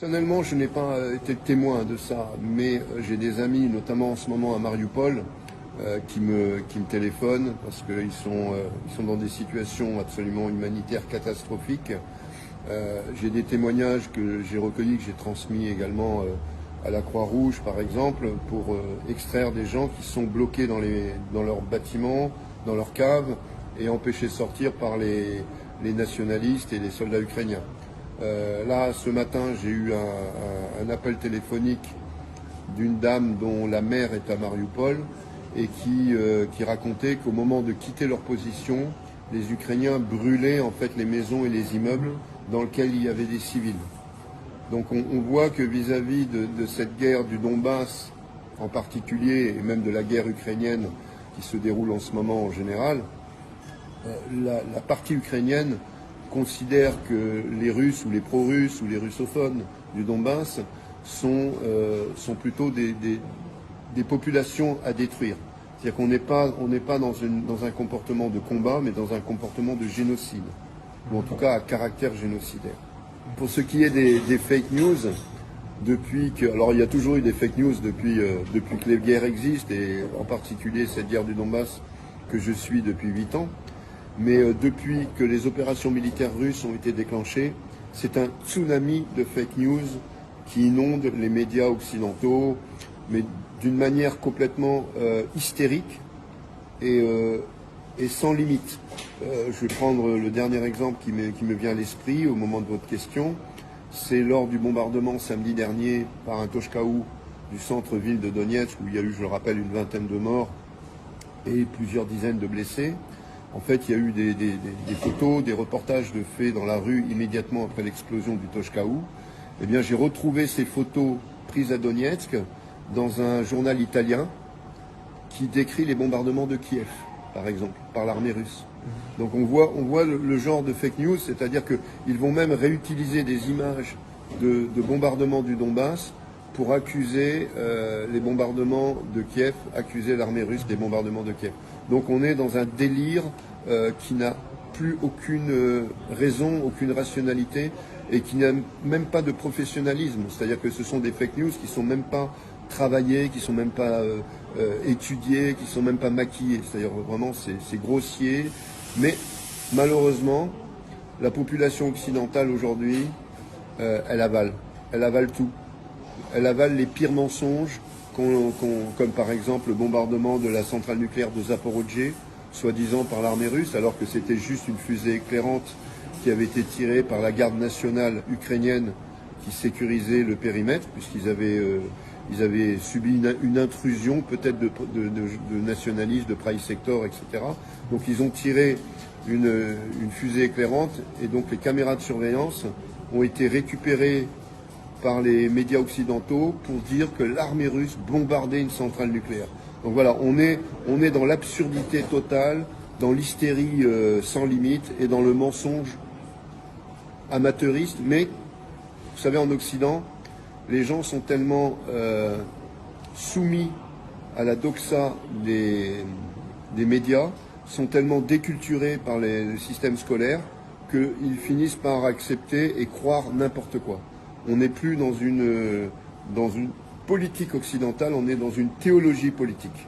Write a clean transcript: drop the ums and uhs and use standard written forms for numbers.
Personnellement, je n'ai pas été témoin de ça, mais j'ai des amis, notamment en ce moment à Mariupol, qui me téléphonent parce qu'ils sont dans des situations absolument humanitaires catastrophiques. J'ai des témoignages que j'ai recueillis, que j'ai transmis également à la Croix-Rouge, par exemple, pour extraire des gens qui sont bloqués dans leurs bâtiments, dans leurs caves, et empêchés de sortir par les nationalistes et les soldats ukrainiens. Là, ce matin, j'ai eu un appel téléphonique d'une dame dont la mère est à Mariupol et qui racontait qu'au moment de quitter leur position, les Ukrainiens brûlaient en fait les maisons et les immeubles dans lesquels il y avait des civils. Donc on voit que vis-à-vis de cette guerre du Donbass en particulier, et même de la guerre ukrainienne qui se déroule en ce moment en général, la partie ukrainienne considère que les Russes ou les pro-russes ou les russophones du Donbass sont plutôt des populations à détruire. C'est-à-dire qu'on n'est pas dans un comportement de combat, mais dans un comportement de génocide, ou en tout cas à caractère génocidaire. Pour ce qui est des fake news, alors il y a toujours eu des fake news depuis que les guerres existent, et en particulier cette guerre du Donbass que je suis depuis 8 ans. Mais depuis que les opérations militaires russes ont été déclenchées, c'est un tsunami de fake news qui inonde les médias occidentaux, mais d'une manière complètement hystérique et sans limite. Je vais prendre le dernier exemple qui me vient à l'esprit au moment de votre question. C'est lors du bombardement samedi dernier par un Toshkaou du centre-ville de Donetsk, où il y a eu, je le rappelle, une vingtaine de morts et plusieurs dizaines de blessés. En fait, il y a eu des photos, des reportages de faits dans la rue immédiatement après l'explosion du Toshkaou. Eh bien, j'ai retrouvé ces photos prises à Donetsk dans un journal italien qui décrit les bombardements de Kiev, par exemple, par l'armée russe. Donc on voit le genre de fake news, c'est-à-dire qu'ils vont même réutiliser des images de bombardements du Donbass pour accuser les bombardements de Kiev, accuser l'armée russe des bombardements de Kiev. Donc on est dans un délire qui n'a plus aucune raison, aucune rationalité et qui n'a même pas de professionnalisme. C'est-à-dire que ce sont des fake news qui ne sont même pas travaillées, qui ne sont même pas étudiées, qui ne sont même pas maquillées. C'est-à-dire vraiment c'est grossier. Mais malheureusement, la population occidentale aujourd'hui, elle avale. Elle avale tout. Elle avale les pires mensonges, comme par exemple le bombardement de la centrale nucléaire de Zaporijjie, soi-disant par l'armée russe, alors que c'était juste une fusée éclairante qui avait été tirée par la garde nationale ukrainienne qui sécurisait le périmètre, puisqu'ils avaient subi une intrusion peut-être de nationalistes, de Praï Sector, etc. Donc ils ont tiré une fusée éclairante, et donc les caméras de surveillance ont été récupérées par les médias occidentaux pour dire que l'armée russe bombardait une centrale nucléaire. Donc voilà, on est dans l'absurdité totale, dans l'hystérie sans limite et dans le mensonge amateuriste. Mais, vous savez, en Occident, les gens sont tellement soumis à la doxa des médias, sont tellement déculturés par le système scolaire qu'ils finissent par accepter et croire n'importe quoi. On n'est plus dans une politique occidentale, on est dans une théologie politique.